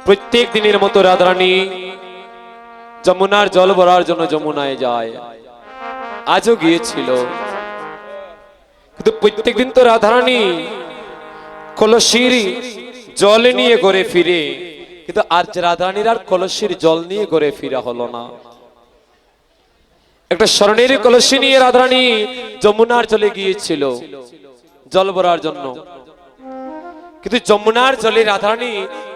প্রত্যেক দিনের মতো রাধারানী যমুনার জল ভরার জন্য যমুনায় যায়। আজও গিয়েছিল, কিন্তু প্রত্যেক দিন তো রাধারানী কলসির জল নিয়ে ঘরে ফিরে, কিন্তু আজ রাধারানীর আর কলসির জল নিয়ে ঘরে ফিরা হলো না। একটা স্বর্ণের কলসি নিয়ে রাধারানী যমুনার জলে গিয়েছিল জল ভরার জন্য, কিন্তু যমুনার জলে রাধারানী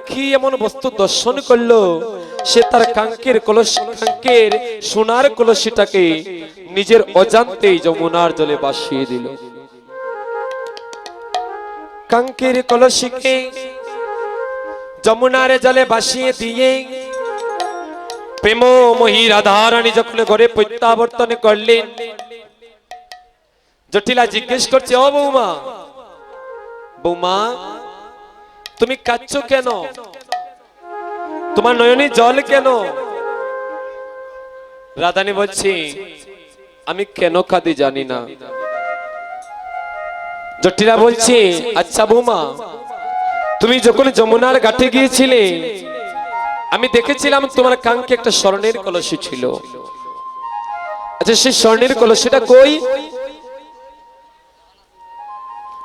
কি এমন বস্তু দর্শন করলো, সে তার কাঙ্কের সোনার কলসিটাকে নিজের অজান্তেই যমুনার জলে ভাসিয়ে দিল। কাঙ্কের কলসিকে যমুনার জলে ভাসিয়ে দিয়ে প্রেমময়ী রাধারানী যখন ঘরে প্রত্যাবর্তন করলেন, জটিলা জিজ্ঞেস করছে, ও বৌমা, বৌমা তুমি কাঁদছো কেন? তোমার নয়নে জল কেন? রাধারানী বলছে, আমি কেন কাঁদি জানি না। জটিলা বলছে, আচ্ছা বৌমা, তুমি যখন যমুনার ঘাটে গিয়েছিলে আমি দেখেছিলাম তোমার কাঙ্কে একটা স্বর্ণের কলসি ছিল। আচ্ছা সেই স্বর্ণের কলসিটা কই?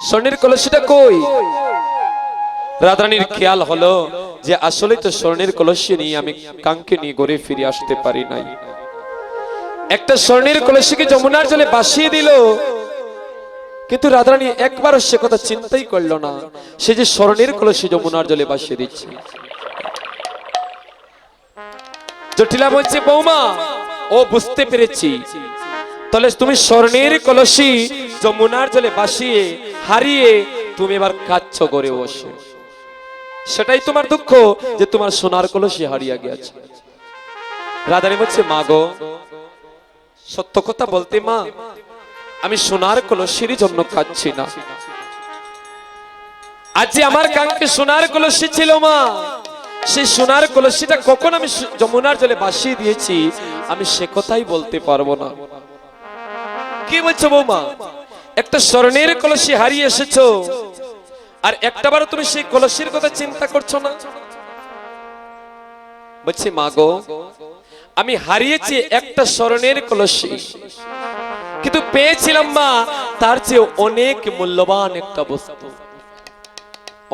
স্বর্ণের কলসিটা কই? রাধারানীর খেয়াল হলো যে আসলে তো স্বর্ণের কলসি নিয়ে আমি কাঙ্কে নিয়ে ঘরে ফিরে আসতে পারি নাই। একটা স্বর্ণের কলসিকে যমুনার জলে ভাসিয়ে দিল, কিন্তু রাধারানী একবারও সে কথা চিন্তাই করলো না, সে যে স্বর্ণের কলসি যমুনার জলে ভাসিয়ে দিচ্ছে। জটিলা বলছে, বৌমা ও বুঝতে পেরেছি, তাহলে তুমি স্বর্ণের কলসি যমুনার জলে ভাসিয়ে হারিয়ে তুমি এবার কাঁদছো ঘরে বসে, সেটাই তোমার দুঃখ যে তোমার সোনার কলসি হারিয়ে গেছে। রাধারানী বলছে, মা গো, সত্য কথা বলতে মা, আমি সোনার কলসির জন্য কাঁদছি না। আজ যে আমার কাঙ্কে সোনার কলসি ছিল মা, সেই সোনার কলসিটা কখন আমি যমুনার জলে ভাসিয়ে দিয়েছি আমি সে কথাই বলতে পারবো না। কি বলছো বৌমা? একটা স্বর্ণের কলসি হারিয়ে এসেছো আর একটাবারও তুমি সেই কলসির কথা চিন্তা করছো না? বলছি, মা গো, আমি হারিয়েছি একটা স্বর্ণের কলসি, কিন্তু পেয়েছিলাম মা তার চেয়ে অনেক মূল্যবান একটা বস্তু।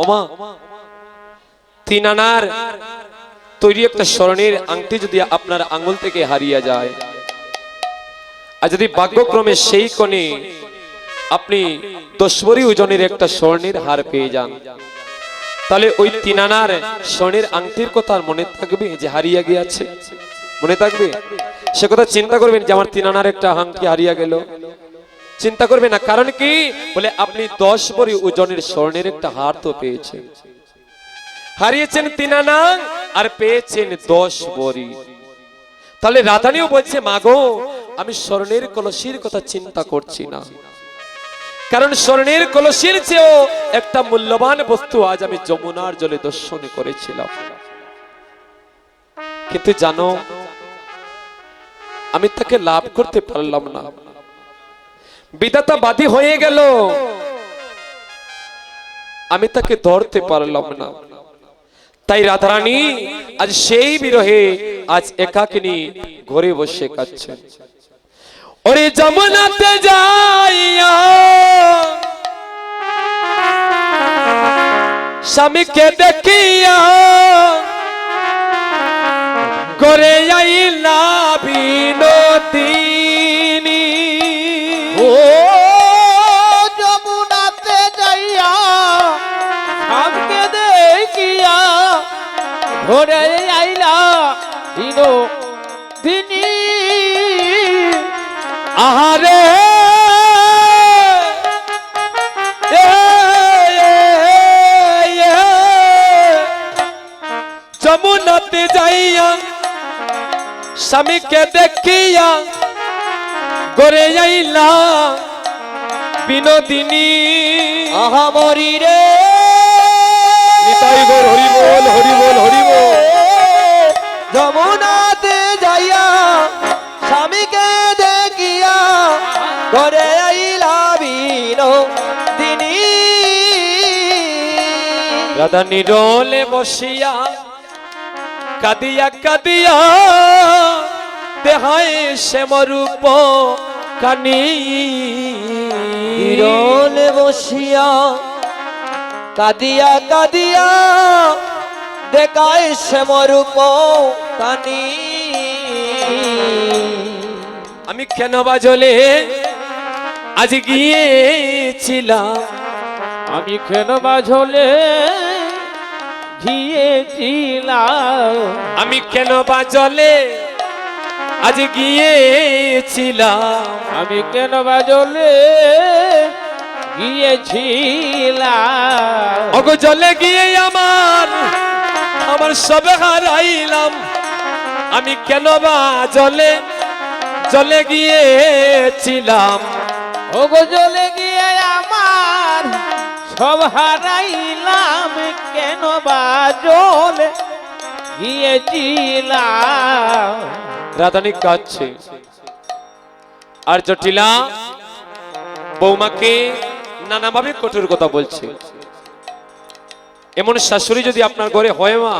ওমা, 3 আনার তৈরি একটা স্বর্ণের আংটি যদি আপনার আঙ্গুল থেকে হারিয়ে যায়, আর যদি ভাগ্যক্রমে সেই কোণে আপনি 10 ভরি ওজনের একটা স্বর্ণের হার পেয়ে যান, তাহলে ওই 3 আনার স্বর্ণের আংটির কথা মনে থাকবে যে হারিয়ে গিয়েছে? মনে থাকবে? সে কথা চিন্তা করবেন যে আমার 3 আনার একটা আংটি হারিয়ে গেল? চিন্তা করবে না। কারণ কি? বলে আপনি 10 ভরি ওজনের স্বর্ণের একটা হার তো পেয়েছেন। হারিয়েছেন 3 আনা আর পেয়েছেন 10 ভরি। তাহলে রাধারানীও বলছে, মা গো, আমি স্বর্ণের কলসির কথা চিন্তা করছি না, কারণ স্বর্ণের কলসির চেয়েও একটা মূল্যবান বস্তু আজ আমি যমুনার জলে দর্শন করেছিলাম। কিন্তু জানো, আমি তাকে লাভ করতে পারলাম না, বিধাতা বাদী হয়ে গেল, আমি তাকে ধরতে পারলাম না। তাই রাধারানী আজ সেই বিরহে আজ একাকিনী ঘরে বসে কাঁদছেন। ওরে যমুনাতে যাইয়া স্বামীকে দেখিয়া ঘরে আইলা বিনোদিনী। ও যমুনাতে যাইয়া স্বামীকে দেখিয়া ঘরে আইলা বিনোদিনী। আহারে যমুনাতে যাইয়া স্বামীকে দেখিয়া ঘরে আইলা বিনোদিনী। আহা মরি রে নিতাই গৌর, হরি বল, হরি বল, হরি বল। যমুনাতে যাইয়া স্বামীকে দেখিয়া ঘরে আইলা বিনোদিনী। রাধা নিরলে বসিয়া কাদিয়া কাদিয়া দেহায় শ্যামরূপ কানি বিরলে বসিয়া কাদিয়া কাদিয়া দেখায় শ্যামরূপ কানি। আমি কেন বাজলে আজ গিয়েছিলাম, আমি কেন বাজলে গিয়েছিলাম, আমি কেন বাজলে আজ গিয়েছিলাম, আমি কেন বাজলে গিয়েছিলাম। ওগো জলে গিয়ে আমার আমার সব হারাইলাম। আমি কেন বাজলে জলে গিয়েছিলাম, ওগো জলে গিয়ে আমার সব হারাইলাম, কেন বাজলে গিয়েছিলাম। রাধানী কাঁদছে আর জটিলা বৌমাকে নানাভাবে কঠোর কথা বলছে। এমন শাশুড়ি যদি আপনার ঘরে হয় মা,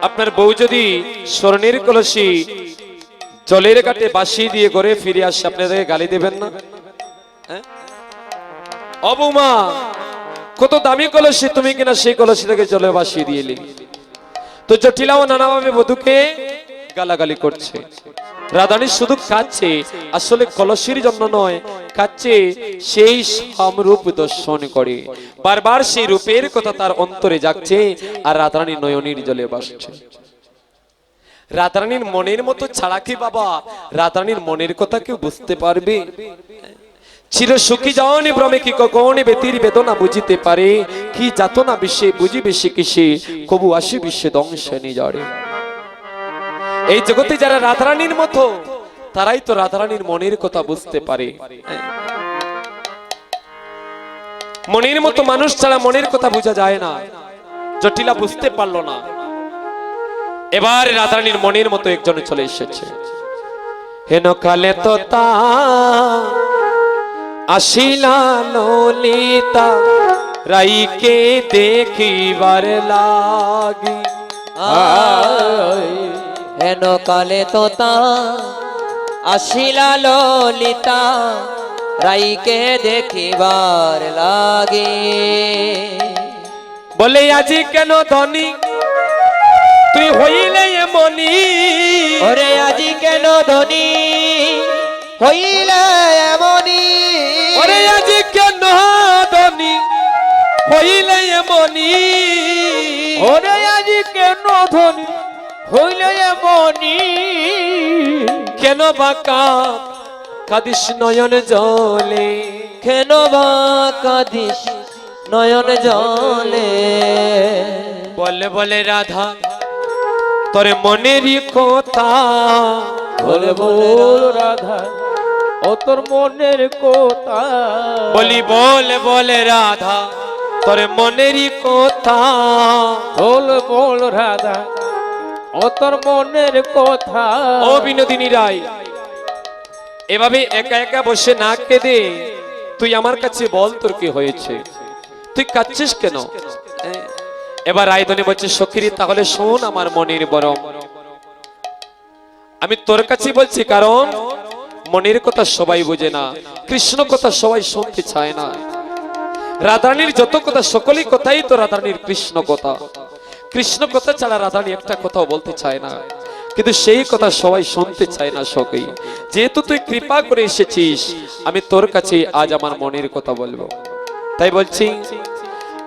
আপনার বউ যদি স্বর্ণের কলসি জলের কাটে বাসি দিয়ে ঘরে ফিরে আসে, আপনাদেরকে গালি দেবেন না? ও বৌমা, কত দামি কলসি তুমি কিনা সেই কলসি থেকে জলে বাসিয়ে দিয়ে এলি। তো জটিলাও নানাভাবে বধূকে গালাগালি করছে। রাধানী শুধু কাঁদছে, আসলে কলসির জন্য নয়, কাঁদছে সেই সমরূপ দর্শন করে। বারবার সেই রূপের কথা তার অন্তরে জাগছে আর রাধারানী নয়নীর জলে ভাসছে। রাধারানীর মনের মতো ছাড়া কি বাবা রাধারানীর মনের কথা কেউ বুঝতে পারবে? চির সুখী যাওনি ভ্রমে কি কখনই ব্যতির বেদনা বুঝিতে পারে, কি যাতনা বিশ্বে বুঝিবে সে কিসে, কবু আসি বিশ্বে ধ্বংসে নিজরে। এই জগতে যারা রাধারানীর মতো তারাই তো রাধারানীর মনের কথা বুঝতে পারে। মনের মতো মানুষ ছাড়া মনের কথা বোঝা যায় না। জটিলা বুঝতে পারলো না। এবার রাধারানীর মনের মতো একজন চলে এসেছে। হেন কালে তো তা আসিলা ললিতা রাইকে দেখিবার লাগি। হেন কালে তোতা আসিলা ললিতা রাইকে দেখিবার লাগে। বলে আজি কেন ধনী তুই হইলে এমনি, ওরে আজি কেন ধনী হইলে এমনি, ওরে আজি কেন ধনী হইলে এমনি, ওরে আজি কেন ধনী হইলে এমনি। কেন বাঁকা কাদিস নয়ন জলে, কেন বা কাঁদিস নয়ন জলে। বলে বলে রাধা তোরে মনেরই কথা, বলে বল রাধা ও তোর মনের কথা। বলি বলে বলে রাধা তোরে মনেরই কথা, বল বল রাধা ও তোর মনের কথা। ও বিনোদিনী রায়, এভাবে একা একা বসে না কেঁদে তুই আমার কাছে বল তোর কি হয়েছে, তুই কাঁদছিস কেন? এবার রায়ধনী বলছে সখীরি তাহলে শোন আমার মনের বরং, আমি তোর কাছে বলছি কারণ মনের কথা সবাই বোঝে না, কৃষ্ণ কথা সবাই শুনতে চায় না। রাধারানীর যত কথা সকলই কথাই তো রাধারানীর কৃষ্ণ কথা, কৃষ্ণ কথা ছাড়া রাধারানী একটা কথাও বলতে চায় না, কিন্তু সেই কথা সবাই শুনতে চায় না সখী। যেহেতু তুই কৃপা করে এসেছিস আমি তোর কাছে আজ আমার মনের কথা বলবো, তাই বলছি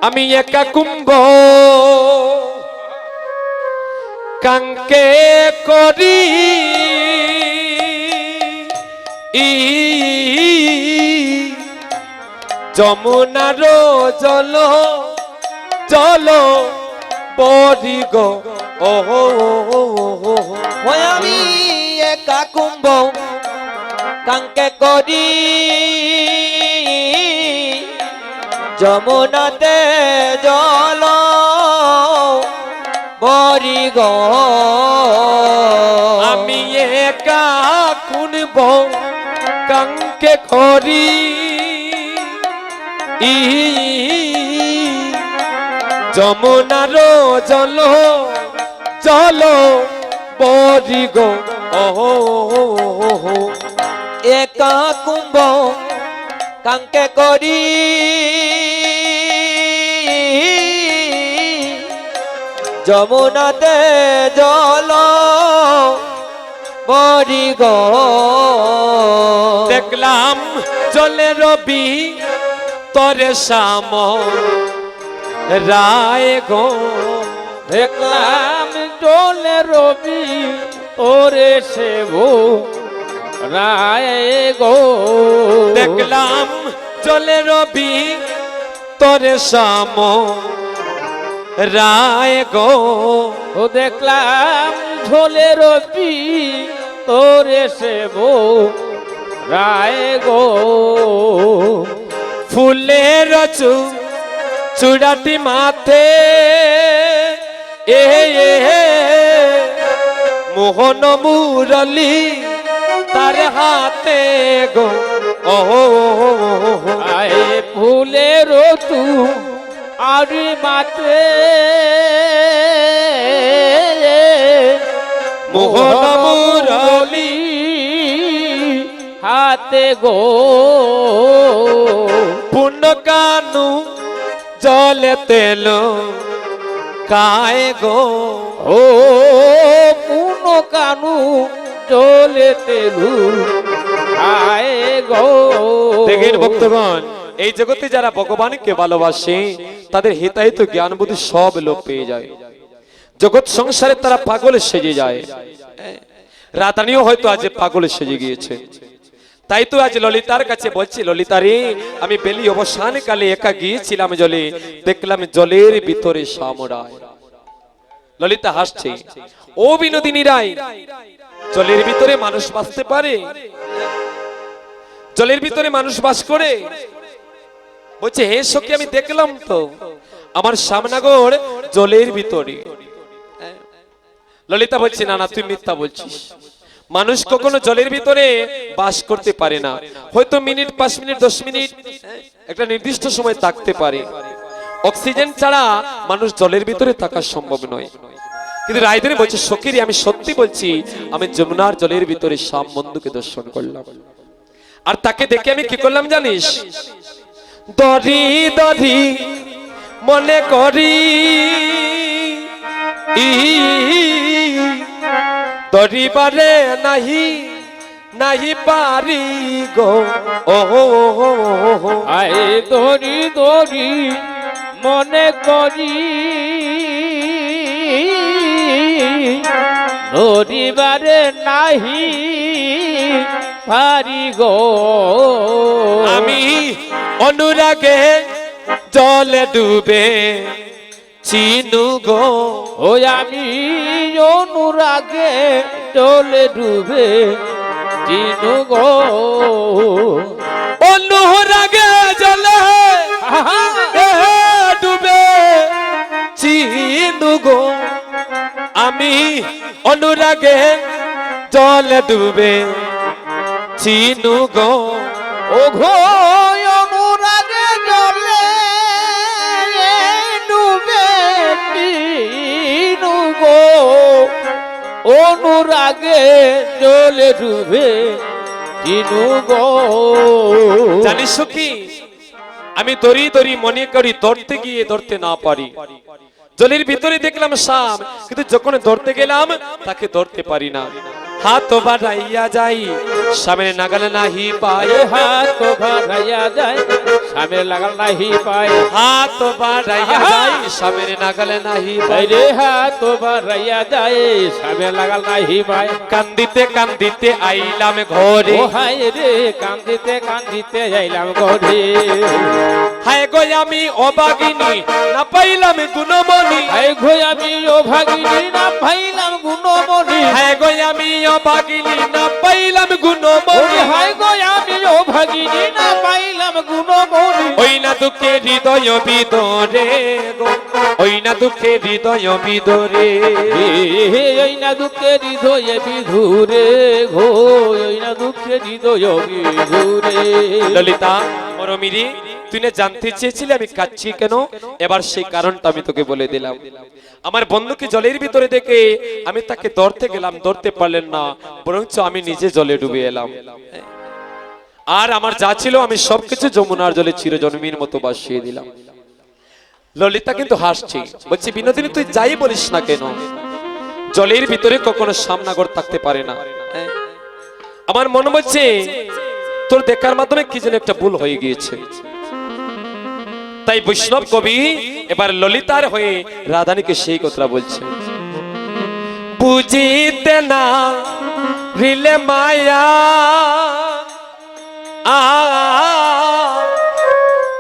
আমি একা কুম্ভ কাঙ্কে করি যমুনার জল জল বরি গো ওহো আমি একা কুম্ভ কাঙ্কে করি যমুনাতে জল বরি গো। আমি একা কুম্ভ কাঙ্কে করি যমুনার জল জল বরি গো ওহো একা কুম্ভ কাঙ্কে করি যমুনাতে জল বরি গো দেখলাম জলে রবি তরে শ্যাম রায় গো দেখলাম জলে রবি ওরে সেবো রায় গো দেখলাম জলে রবি তরে শ্যাম রায় গো ও দেখলাম ঝোলে রবি তোরে সেবো রায় গো ফুলের চূড়াটি মাথে এ মোহন মুরলি তার হাতে গো ওহো আয়ে ফুলের তু আরি মাতে মোহন মুরলি হাতে গো পুণ্য কানু জলে তেল কায় গো ও পুন কানু জলে তেলু আয়ে গো দেখেন ভক্তগণ, এই জগতে যারা ভগবানকে ভালোবাসে তাদের হিতাহিত জ্ঞান বুদ্ধি সব লোপ পেয়ে যায়। জগৎ সংসারে তারা পাগলে সেজে যায়। রাতানিও হয়তো আজ পাগলে সেজে গিয়েছে। তাই তো আজ ললিতার কাছে বলছি, ললিতা রে, আমি বেলি অবসান কালে একা গিয়েছিলাম জলে, দেখলাম জলের ভিতরে শ্যামরায়। ললিতা হাসছে। ও বিনোদিনী রায়, জলের ভিতরে মানুষ বাঁচতে পারে? জলের ভিতরে মানুষ বাস করে? বলছে, হে সখী, আমি দেখলাম তো আমার সামনাগর জলের ভিতরে। ললিতা বলছে, না না, তুই মিথ্যা বলছিস। মানুষ কখনো জলের ভিতরে বাস করতে পারে না। হয়তো মিনিট, 5 মিনিট, 10 মিনিট একটা নির্দিষ্ট সময় থাকতে পারে। অক্সিজেন ছাড়া মানুষ জলের ভিতরে থাকা সম্ভব নয়। কিন্তু রায়ধনী বলছে, সখীরি, আমি সত্যি বলছি, আমি যমুনার জলের ভিতরে শ্যাম বন্ধুকে দর্শন করলাম। আর তাকে দেখে আমি কি করলাম জানিস? দরি দরি মনে করি, দরিবারে নাহি নাহি পারি গো ওহো আয়ে দরি দরি মনে করি ধরিবারে নাহি পারি গো আমি অনুরাগে জলে ডুবে চিনু গো। ও আমি অনুরাগে চলে ডুবে চিনু গো অনুরাগে জলে ডুবে চিনু গো। আমি অনুরাগে জলে ডুবে চিনু গো। ও ঘো অনুরাগে জলে ডুবে চিনু গো অনুরাগে জলে ডুবে চিনু গো। জানিস কি, আমি দড়ি দড়ি মনে করি, ধরতে গিয়ে ধরতে না পারি। জলের ভিতরে দেখলাম শ্যাম, কিন্তু যখন ধরতে গেলাম তাকে ধরতে পারি না। হাত বাড়াইয়া যাই, শ্যামের নাগাল নাহি পাই। হাত বাড়াইয়া যায় স্বামীর লাগাল নাহি পায়। হাত বাড়াইয়া যাই, শ্যামের নাগাল নাহি পাই। রে হাত বাড়াইয়া যায় স্বামীর লাগাল নাহি পায়। কান্দিতে কান্দিতে আইলাম ঘরে। ও হায় রে কান্দিতে কান্দিতে যাইলাম ঘরে। হায় গো আমি অবাগিনী, না পাইলাম গুণমণি। হায় গো আমি ও ভাগিনী, না পাইলাম গুণমণি। হায় গো আমি অবাগিনী, না পাইলাম গুণমণি। হায় গো আমি ও ভাগিনী, না পাইলাম গুণমণি। ওই না দুঃখে হৃদয় বিদরে গো, ওই না দুঃখে হৃদয় বিদরে। ওই না দুঃখের হৃদয়ে বিধুরে ঘো, ওই না দুঃখের হৃদয় বিধুরে। ললিতা মরমিরি, তুই না জানতে চেয়েছিলি আমি কাঁদছি কেন, এবার সেই কারণটা আমি তোকে বলে দিলাম। আমার বন্ধুকে জলের ভিতরে দেখে আমি তাকে ধরতে গেলাম, ধরতে পারলেন না, বরঞ্চ আমি নিজে জলে ডুবে এলাম। আর আমার যা ছিল আমি সবকিছু যমুনার জলে চিরজন্মীর মতো ভাসিয়ে দিলাম। ললিতা কিন্তু হাসছে, বলছে বিনোদিনী তুই যাই বলিস না কেন, জলের ভিতরে কখনো সামনাগর থাকতে পারে না। আমার মনে হচ্ছে তোর দেখার মাধ্যমে কি যেন একটা ভুল হয়ে গিয়েছে। তাই বৈষ্ণব কবি এবার ললিতার হয়ে রাধানীকে সেই কথা বলছে। বুঝিতে না রিলে মায়া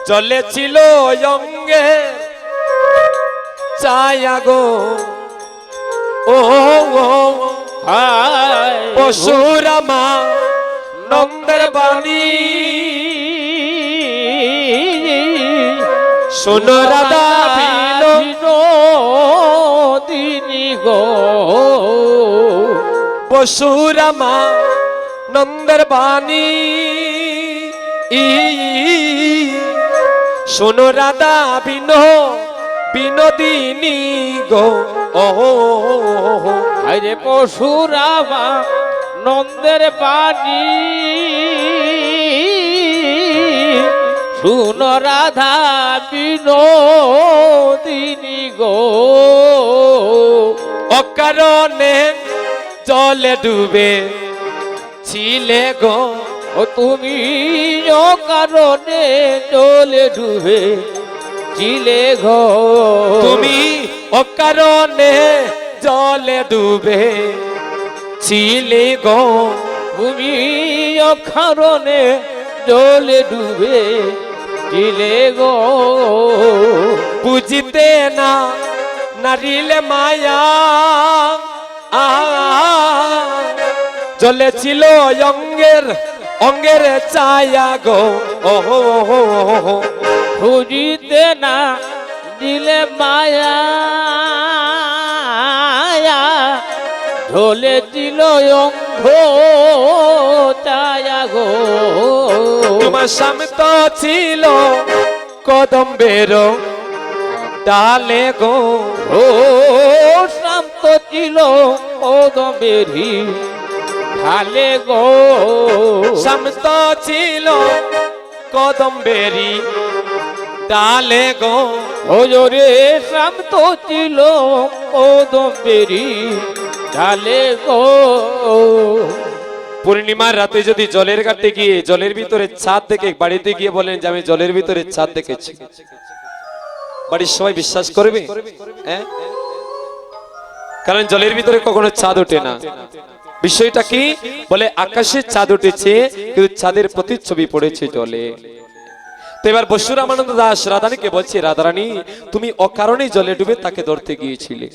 চলেছিল অঙ্গে ছায়া গো, ও পশুরামা নন্দের বাণী শোনো রাধা বিনোদিনী গো, পশুরামা নন্দের বাণী শোনো রাধা বিনোদিনী গো, ও আরে পশুরামা নন্দের বাণী শুনো রাধা বিনোদিনী গো, অকারণে জলে ডুবে ছিলে গো, ও তুমি কারণে জলে ডুবে ছিলে গো, তুমি অকারণে জলে ডুবে ছিলে গো, তুমি কারণে জলে ডুবে ছিলে গো, বুঝিতে না নারিলে মায়া জলে ছিল অঙ্গের ছায়া গো, ও বুঝিতে না দিলে মায়া ঢলে দিল অঙ্গ ছায়া গো, তোমার সামনে তো ছিল কদম্বের ডালে গো, ও শান্ত ছিল কদমেরি ঢালে গো, সামনে তো ছিল কদম্বেরি ডালে গো, ও রে শান্ত ছিল কদমেরি ঢালে গো, পূর্ণিমার রাতে যদি জলের ঘাটে গিয়ে জলের ভিতরে ছাদ দেখে বাড়িতে গিয়ে বলেন যে আমি জলের ভিতরে ছাদ দেখেছি, বাড়ির সবাই বিশ্বাস করবে? কারণ জলের ভিতরে কখনো চাঁদ ওঠে না। বিষয়টা কি বলে আকাশে চাঁদ উঠেছে কিন্তু চাঁদের প্রতিচ্ছবি পড়েছে জলে। তো এবার বসু রামানন্দ দাস রাধানীকে বলছে, রাধারানী তুমি অকারণে জলে ডুবে তাকে ধরতে গিয়েছিলে,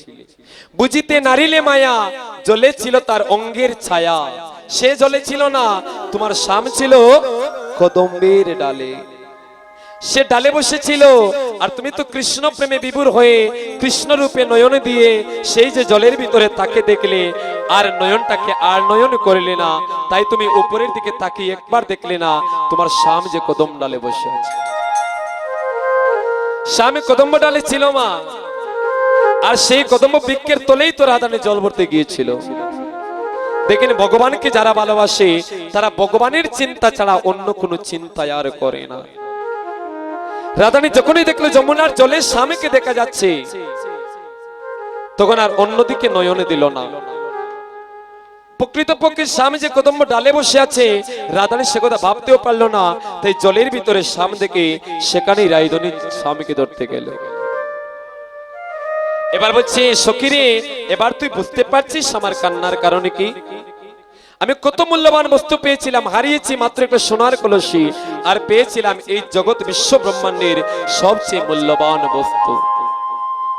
বুঝিতে নারিলে মায়া জলে ছিল তার অঙ্গের ছায়া, সে জলে ছিল না, তোমার শাম ছিল কদম্বের ডালে, সে ডালে বসেছিল। আর তুমি তো কৃষ্ণ প্রেমে বিভোর হয়ে কৃষ্ণ রূপে নয়ন দিয়ে সেই যে জলের ভিতরে তাকে দেখলে আর নয়নটাকে আর নয়ন করলে না, তাই তুমি উপরের দিকে তাকিয়ে একবার দেখলে না তোমার শাম যে কদম ডালে বসে আছে। শামে কদম্ব ডালে ছিল মা, আর সেই কদম্ব বৃক্ষের তলেই তো রাধারানী জল ভরতে গিয়েছিল। দেখেন ভগবানকে যারা ভালোবাসে তারা ভগবানের চিন্তা ছাড়া অন্য কোনো চিন্তা আর করে না। রাধারানী যখনই দেখলো যমুনার জলে স্বামীকে দেখা যাচ্ছে তখন আর অন্যদিকে নয়নে দিল না। প্রকৃতপক্ষে স্বামী যে কদম্ব ডালে বসে আছে রাধারানী সে কথা ভাবতেও পারলো না, তাই জলের ভিতরে স্বামী দেখে সেখানেই রাইদনী স্বামীকে ধরতে গেল। এবার বলছে সখীরে এবার তুই বুঝতে পারছিস আমার কান্নার কারণে কি? আমি কত মূল্যবান বস্তু পেয়েছিলাম, হারিয়েছি মাত্র একটা সোনার কলসি, আর পেয়েছিলাম এই জগৎ বিশ্ব ব্রহ্মাণ্ডের সবচেয়ে মূল্যবান বস্তু।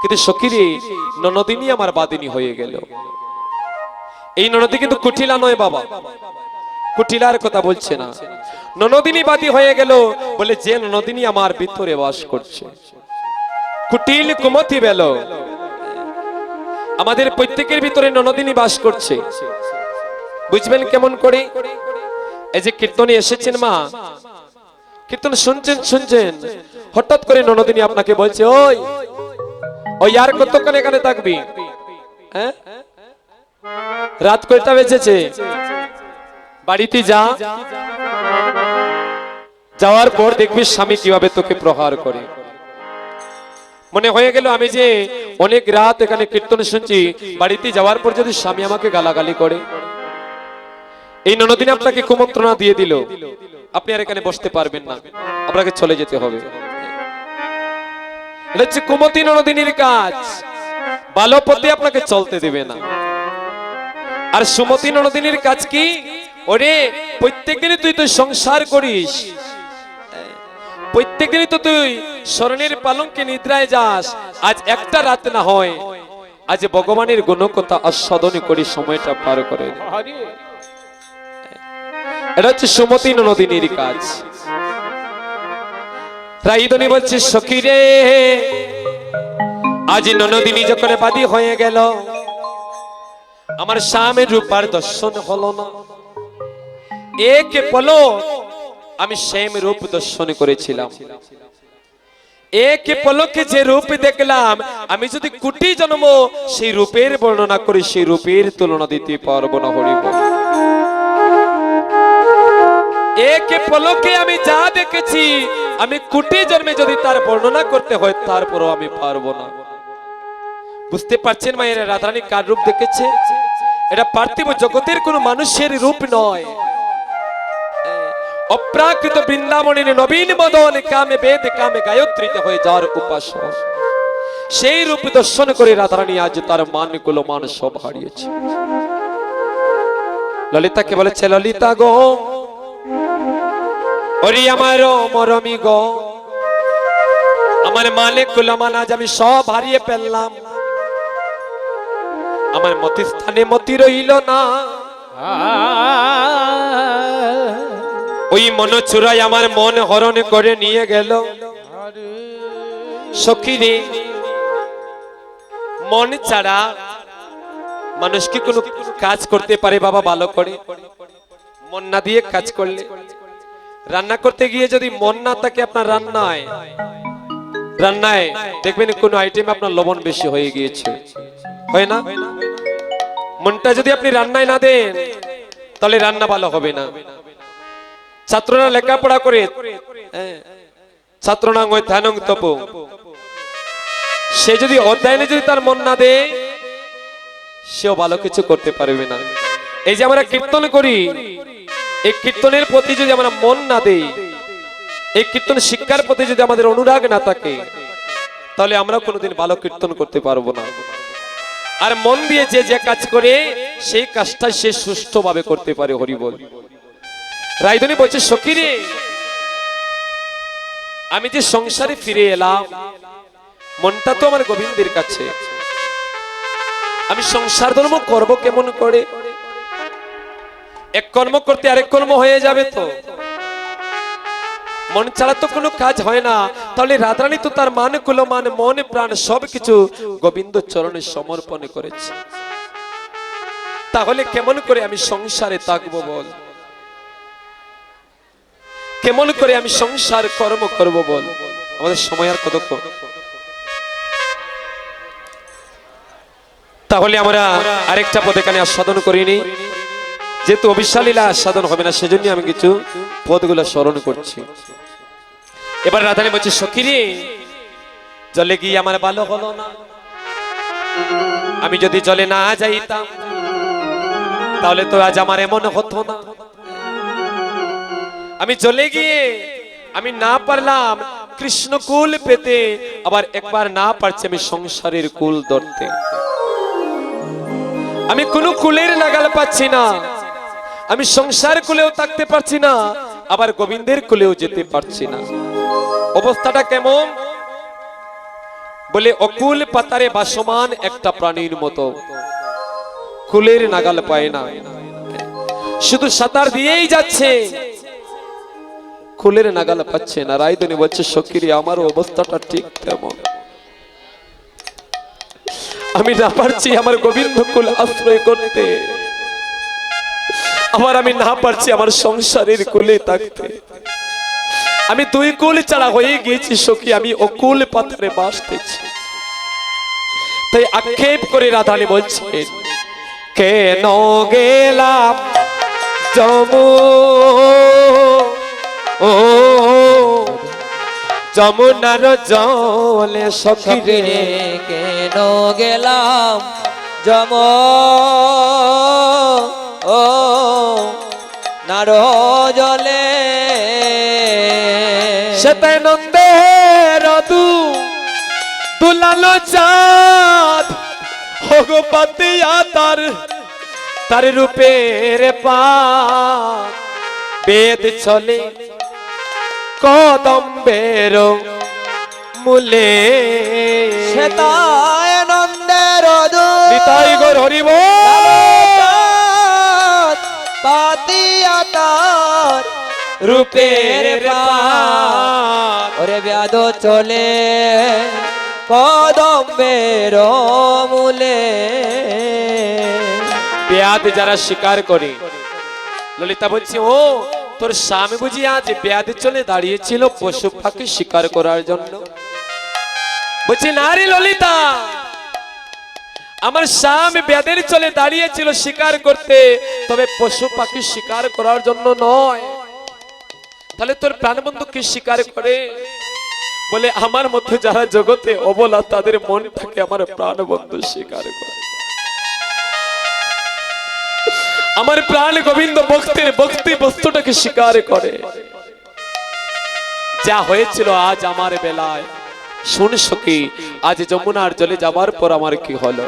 কিন্তু সখীরে ননদিনী আমার বাদিনী হয়ে গেল। এই ননদী কিন্তু কুটিলা নয় বাবা, কুটিলার কথা বলছে না, ননদিনী বাদী হয়ে গেল বলে যে ননদিনী আমার ভিতরে বাস করছে। কুটিল কুমতি বেল, আমাদের প্রত্যেকের ভিতরে ননদিনী বাস করছে। বুঝবেন কেমন করে? এই যে কীর্তনে এসেছেন মা, কীর্তন শুনছেন শুনছেন, হঠাৎ করে ননদিনী আপনাকে বলছে, ওই ওই আর কতক্ষণ এখানে থাকবি? হ্যাঁ, রাত কয়টা বেজেছে, বাড়িতে যা, যাওয়ার পর দেখবি স্বামী কিভাবে তোকে প্রহার করে। মনে হয়ে গেল আমি যে অনেক রাত এখানে কীর্তন শুনছি, বাড়িতে যাওয়ার পর যদি স্বামী আমাকে গালাগালি করে। এই ননদিনী আপনাকে কুমন্ত্রণা দিয়ে দিল, আপনি আর এখানে বসতে পারবেন না, আপনাকে চলে যেতে হবে। এটা হচ্ছে কুমতি ননদিনীর কাজ, ভালো পথে আপনাকে চলতে দেবে না। আর সুমতি ননদিনীর কাজ কি? ওরে প্রত্যেকদিনই তুই তো সংসার করিস, প্রত্যেকদিনই তো তুই স্মরণের পালঙ্কে নিদ্রায় যাস, আজ একটা রাত না হয় আজ ভগবানের গুণকথা আস্বাদন করে সময়টা পার করে দে। এটা হচ্ছে সুমতি ননদিনীর কাজ। রাইদনি বলছে, সখী রে আজ ননদিনী যখন বাদী হয়ে গেল, আমার স্বামীর রূপার দর্শন হলো না। একে বলো আমি সেম রূপ দর্শন করেছিলাম, একে পলকে যে রূপ দেখলাম, আমি যদি কোটি জন্ম সেই রূপের বর্ণনা করি, সেই রূপের তুলনা দিতে পারবো না। হরিব, একে পলকে আমি যা দেখেছি, আমি কোটি জন্মে যদি তার বর্ণনা করতে হয় তারপরও আমি পারবো না। বুঝতে পারছেন মায়েরা, রাধারানী কার রূপ দেখেছে? এটা পার্থিব জগতের কোন মানুষের রূপ নয়, অপ্রাকৃত বৃন্দাবনের নবীন বদন কামে বেদ কামে গায়ত্রীতে হয়ে যার উপাসক, সেই রূপ দর্শন করে রাধারানী আজ তার মান গুলো মান সব হারিয়েছে। ললিতাকে বলেছে, ললিতা গো, ওরে আমার মরমি গো, আমার মানে গুলো মান আজ আমি সব হারিয়ে ফেললাম, আমার মতি স্থানে মতি রইল না, ওই মন চুরাই আমার মন হরণ করে নিয়ে গেল। সখী রে, মন ছাড়া মানুষ কি কোনো কাজ করতে পারে বাবা ভালো করে? মন না দিয়ে কাজ করলে, রান্না করতে গিয়ে যদি মন না থাকে আপনার রান্নায় দেখবেন কোন আইটেমে আপনার লবণ বেশি হয়ে গিয়েছে, হয় না? মনটা যদি আপনি রান্নায় না দেন তাহলে রান্না ভালো হবে না। ছাত্ররা লেখাপড়া করে, ছাত্রনাং ওই ধ্যানং তপ, সে যদি অধ্যয়নে যদি তার মন না দেয়, সেও ভালো কিছু করতে পারবে না। এই যে আমরা কীর্তন করি, এই কীর্তনের প্রতি যদি আমরা মন না দেই, এই কীর্তন শিক্ষার প্রতি যদি আমাদের অনুরাগ না থাকে, তাহলে আমরা কোনোদিন ভালো কীর্তন করতে পারবো না। আর মন দিয়ে যে যে কাজ করে, সেই কাজটা সে সুষ্ঠুভাবে করতে পারে। হরি বল। রাইদনি বলছে, সখী রে, আমি যে সংসারে ফিরে এলাম, মনটা তো আমার গোবিন্দের কাছে, আমি সংসার ধর্ম করব কেমন করে? এক কর্ম করতে আরেক কর্ম হয়ে যাবে, তো মন ছাড়া তো কোনো কাজ হয় না। তাহলে রাধারানী তো তার মান কুলো মান, মন প্রাণ সবকিছু গোবিন্দ চরণে সমর্পণ করেছে, তাহলে কেমন করে আমি সংসারে থাকবো বল? কেমন করে আমি সংসার কর্ম করব বল? আমাদের সময় আর কতক্ষণ? তাহলে আমরা আরেকটা পদ এখানে আস্বাদন করিনি, যেহেতু অবিশালীলা আস্বাদন হবে না, সেজন্য আমি কিছু পদগুলো স্মরণ করছি। এবার রাধারানী বলছে, সখী রে, জলে গিয়ে আমার ভালো হলো না, আমি যদি জলে না যাইতাম তাহলে তো আজ আমার এমন হতো না। আমি জলে গিয়ে আমি না পারলাম কৃষ্ণ কুল পেতে, আবার একবার না পারছি আমি সংসারের কুল ধরতে, আমি কোনো কুলের নাগাল পাচ্ছি না, আমি সংসার কুলেও থাকতে পারছি না, আবার গোবিন্দের কুলেও যেতে পারছি না। অবস্থাটা কেমন? বলে, অকুল পাতারে বাসমান একটা প্রাণীর মতো, কুলের নাগাল পায় না, শুধু সাঁতার দিয়েই যাচ্ছে, কুলের নাগাল পাচ্ছে না। রাইদনি বলছে, সখী রে, আমার অবস্থাটা ঠিক তেমন, আমি না পারছি আমার গোবিন্দ কুল আশ্রয় করতে, আবার আমি না পারছি আমার সংসারের কুলে থাকতে, আমি দুই কুল ছাড়া হয়ে গিয়েছি সখী, আমি অকুল পাথরে বাসতেছি। তাই আক্ষেপ করে রাধারানী বলছেন, কেন গেলাম যমুনার জলে সখী রে, কেন গেলাম নার জলে, সেতাই নন্দের দুলালো চাঁদ হোগ পাতিয়া তার রূপের পা বেদ চলে কদম্বের মূলে, সেতায় নন্দের নিতাই গৌর হরি বল। পাতিয়া তার রূপের পাত, ওরে ব্যাধ চলে কদম্বের মূলে। ব্যাধ যারা শিকার করে, ললিতা বলছি ও তোর স্বামী বুঝি আজ ব্যাধ চলে দাঁড়িয়েছিল পশু পাখি শিকার করার জন্য? বলছি না রে ললিতা, আমার স্বামী ব্যাধের চলে দাঁড়িয়েছিল শিকার করতে, তবে পশু পাখি শিকার করার জন্য নয়। তাহলে তোর প্রাণবন্ধু কি শিকার করে? বলে আমার মধ্যে যারা জগতে অবলা তাদের মনটাকে আমার প্রাণবন্ধু শিকার করে। আমার প্রাণ গোবিন্দ ভক্তের ভক্তি বস্তুটাকে স্বীকার করে। যা হয়েছিল আজ আমার বেলায় শুন সখী, আজ যমুনার জলে যাবার পর আমার কি হলো?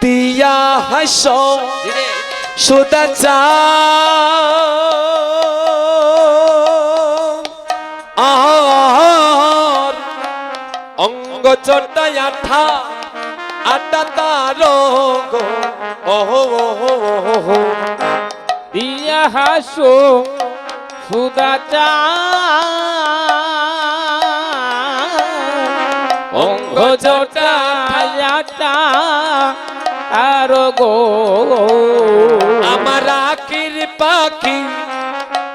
দিয়া হাস সুদা চা আর অঙ্গ চটাই আঠা আটা তার গো, ওহো ওহো ওহো দিয়া হাসো সুদা চা অঙ্গ জটা আর গো, আমার আখির পাখি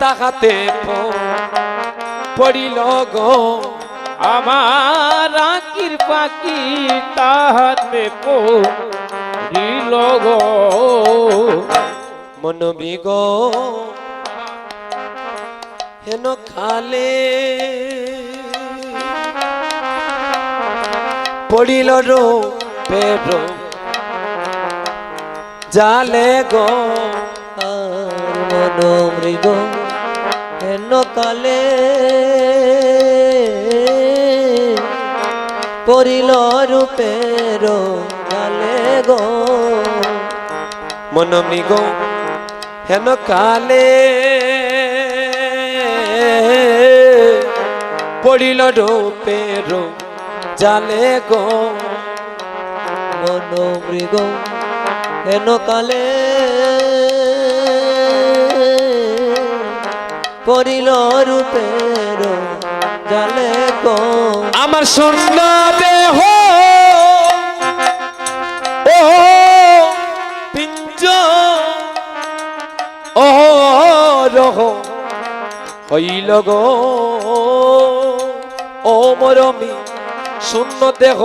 তাহাতে পড়িল গো, আমার আঁকির পাখি তাহাতে পড়িল গো, মনবিগ হেন খালে পড়িল রো পের জালে গো, মন মৃগ হেন কালে পরিল রূপের জালে গো, মনমৃগ হেন কালে পড়িল রূপের জালে গো, মন মৃগ হেন কালে পরিল রূপের জালে গো, আমার শূন্য দেহ ও পিঞ্জ ও রহ হইল গো, ও মরমি শূন্য দেহ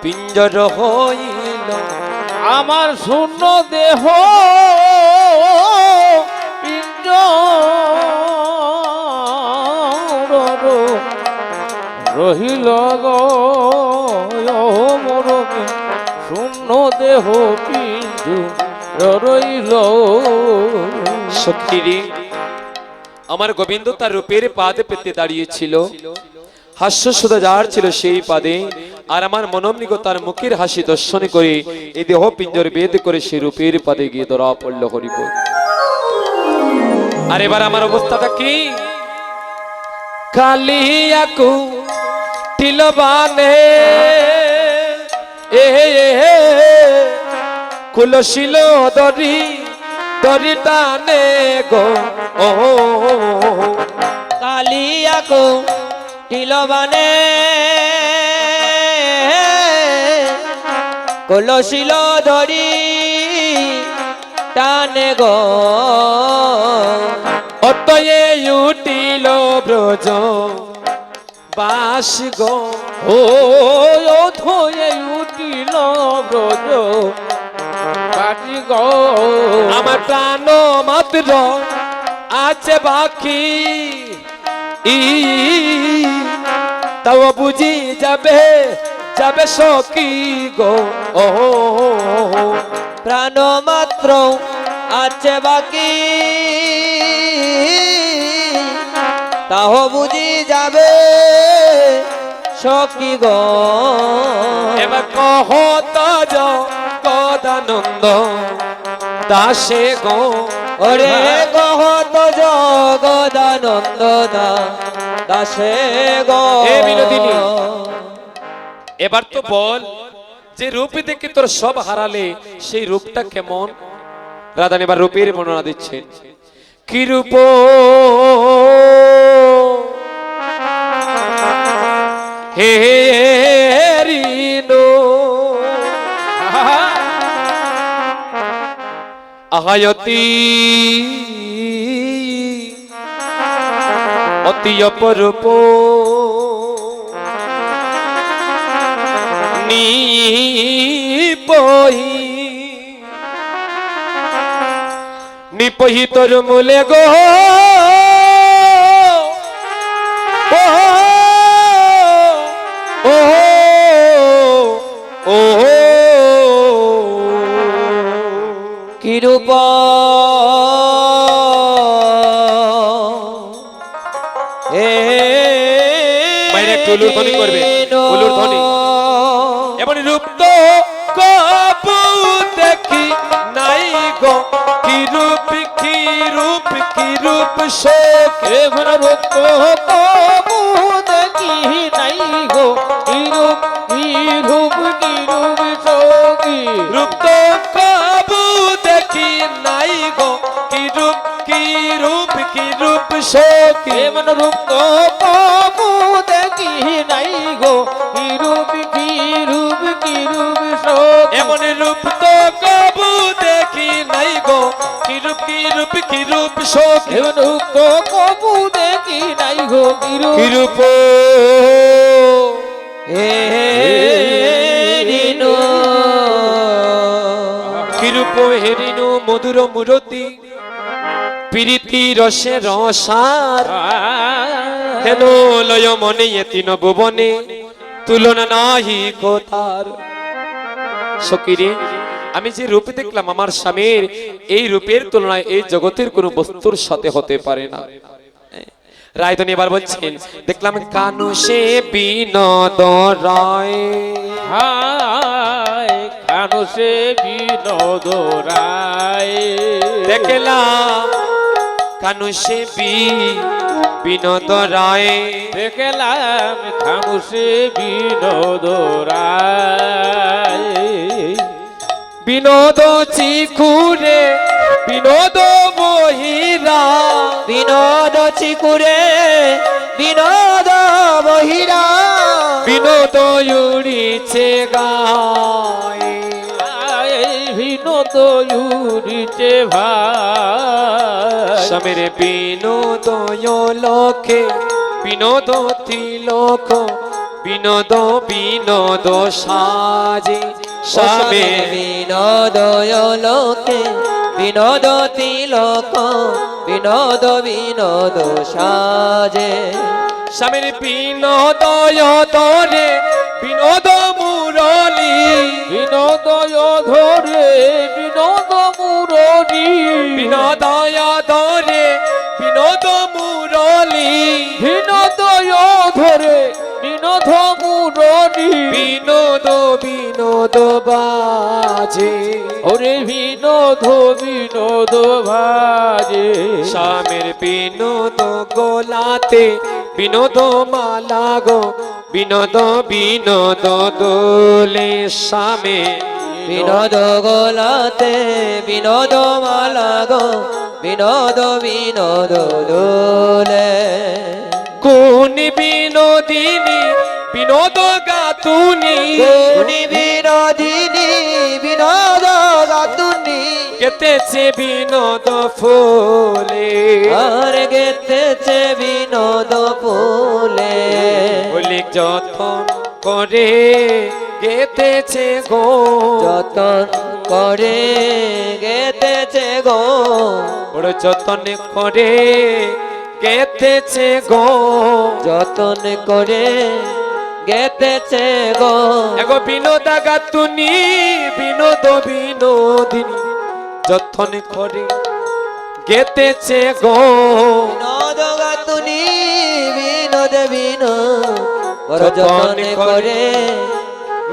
পিঞ্জর হইল, আমার শূন্য দেহ রহিল গো, মরমে শূন্য দেহ পিঞ্জু রইল। সখীরে আমার গোবিন্দ তার রূপের পাদে পেতে দাঁড়িয়েছিল, হাস্য সুধা যার ছিল সেই পাদে, আর আমার মনোমৃগ তার মুখের হাসি দর্শন করে এই দেহ পিঞ্জর বেদ করে সে রূপের পাদে গিয়ে ধরা পড়ল হরিবল। আর এবার আমার অবস্থাটা কি? কালিয়াকু তিলবানে কুলশিল দরি দরি টানে গো, ও কালিয়াকো তিলবানে কলশিল ধরি টানে গো, অত অতয়ে উঠিল ব্রজ বাস গো ও ধয়ে উঠিল ব্রজ বাটি গো আমার প্রাণ মাত্র আছে বাকি তাও বুঝি যাবে যাবে সখী গো ও প্রাণ মাত্র আছে বাকি তাহ বুঝি যাবে সখী গো এবার কহ তজ গদানন্দ দাসে গো ওরে কহত জগদানন্দ দাসে গো এ বিনোদিনী। এবার তো বল যে রূপ দেখে তোর সব হারালে সেই রূপটা কেমন? রাধান এবার রূপের বর্ণনা দিচ্ছেন। কি রূপ হে রিনো আহায়তি অতি অপরূপ নিপহি তোর মূলে গো ও ও কি রূপ বাইরে একটু উলুর ধ্বনি করবে, উলুর ধ্বনি। এমন রূপ তো কবু দেখি নাই গো কি রূপ কি রূপ কি রূপ শোক এমন রূপ কবু দেখি নাই গো কি রূপ কি রূপ কি রূপ সখী রূপ তো কবু দেখি নাই গো কি রূপ কি রূপ কি রূপ শোক এমন রূপ কবু দেখি নাই গো কি রূপ কি রূপ কি রূপ সখী এমন রূপ তো কবু দেখি নাই গো কি রূপ কি রূপ কি রূপ শোক এমন রূপ কবু দেখি নাই গো কি রূপ কি রূপ হেরিনো কি রূপ হেরিনু মধুর মূরতি প্রীতি রসে রসার হেন লয় মনে এতিন ভুবনে তুলনা নাহি কোথার। সকিরে আমি যে রূপ দেখলাম আমার স্বামীর এই রূপের তুলনায় এই জগতের কোন বস্তুর সাথে হতে পারে না। রায়ধনী এবার বলছেন দেখলাম কানু সে বিনোদ রায় হায় কানু সে বিনোদ রায় দেখলাম কানু সে বিনোদ রায় দেখলাম কানু সে বিনোদ রায় বিনোদ চিকুরে বিনোদ বহিরা বিনোদ চিকুরে বিনোদ বহিরা বিনোদ উড়িছে গায় বিনোদ উড়িছে ভাই সমীর বিনোদ লোকে বিনোদ তিলক বিনোদ বিনোদ সাজে স্বামী বিনোদ লোকে বিনোদ তিলক বিনোদ বিনোদ সাজে স্বামীর বিনোদয় ধরে বিনোদ মুরলী বিনোদয় ধরে বিনোদ মুরলী বিনোদয় ধরে বিনোদ মুরলী বিনোদয় ধরে বিনোদ মুরলী বিনোদ বিনোদ বাজে ওরে বিনোদ বিনোদ ভাজে স্বামীর বিনোদ গোলাতে বিনোদ মালা গো বিনোদ বিনোদ দোলে স্বামী বিনোদ গোলাতে বিনোদ মালা গো বিনোদ বিনোদ দোলে কোন বিনোদিনী বিনোদ গাতুনি গুণী বিনোদিনী বিনোদ গাতুনি কে গেতেছে বিনোদ ফুলে আর গেতেছে বিনোদ ফুলে বলি যতন করে গেতেছে গো যতন করে গেতেছে গো বড় যতন করে গেতেছে গো যতন করে গেতেছে গো এগো বিনোদা গাতুনি বিনোদ বিনোদিনী যতন করে গেতেছে গো বিনোদ গাতুনি বিনোদ বিনোদ বড় যতন করে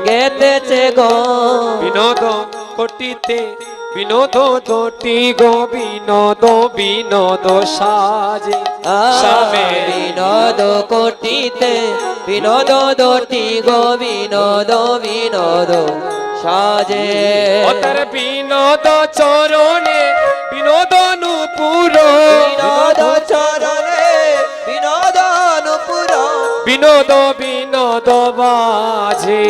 গেতেছে গো বিনোদ কোটিতে বিনোদ দোটি গো বিনোদ বিনোদ সাজে সামে বিনোদ কোটিতে বিনোদ দোটি গো বিনোদ বিনোদ সাজে ও তার বিনোদ চরণে বিনোদ নুপুর বিনোদ চরণে বিনোদ নুপুর বিনোদ বিনোদ বাজে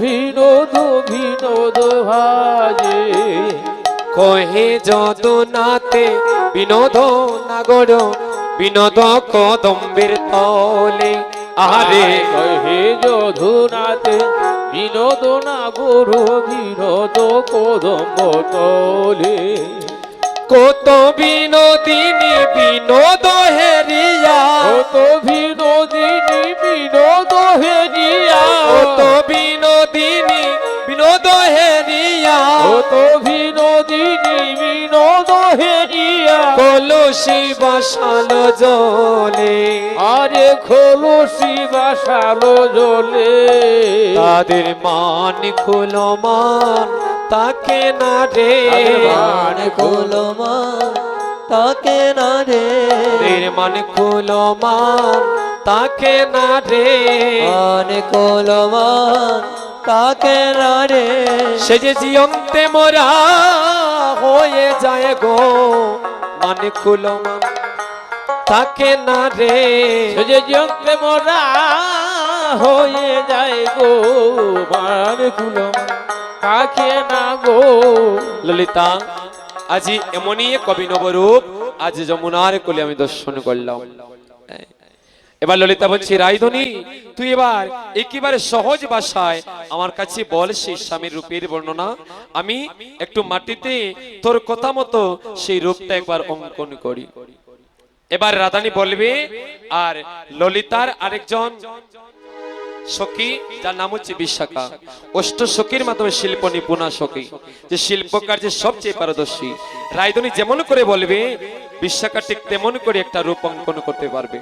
বিনোদ বিনোদ ভাজে কহে যদুনাতে বিনোদ নাগর বিনোদ কদম্বের তলে আরে হে যধুনাথে বিনোদ নাগর বিনোদ কদম্ব তলে কত বিনোদিনী বিনোদ হেরিয়া কত বিনোদিনী বিনোদ হেরিয়া কত বিনোদিনী বিনোদ হেরিয়া কত বিনোদিনী বিনোদ হেরিয়া কলসি বসাল জলে আরে খোলসি বাসালো জলে তাদের মান খুলো মান তাকে না রে মান খুলো মান তাকে না রে তাদের মান খুলো মান তাকে না রে মান খুলো মান তাকে না রে সে যে জিয়ন্তে মোরা হয়ে যায় গো মান খুলো মান তাকে না রে সে যে জগতে মরা হয়ে যায় গো মান খুলো কাকে না গো ললিতা আজি এমনই এক কবি নবরূপ আজ যমুনার কোলে আমি দর্শন করলাম। এবার ললিতা বলছি রায়ধনী তুই এবার একেবারে সহজ ভাষায় আমার কাছে বল সেই স্বামীর রূপের বর্ণনা, আমি একটু মাটিতে তোর কথা মতো সেই রূপটা একবার অঙ্কন করি। এবার রাধানী বলবে আর ললিতার আরেকজন সখী যার নাম হচ্ছে বিশাখা, অষ্ট সখীর মাধ্যমে শিল্প নিপুণা সখী, যে শিল্পকার্যে সবচেয়ে পারদর্শী। রায়ধনী যেমন করে বলবে বিশাখা ঠিক তেমন করে একটা রূপ অঙ্কন করতে পারবে।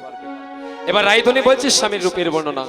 এবার রায়ধনী বলছে স্বামীর রূপের বর্ণনা।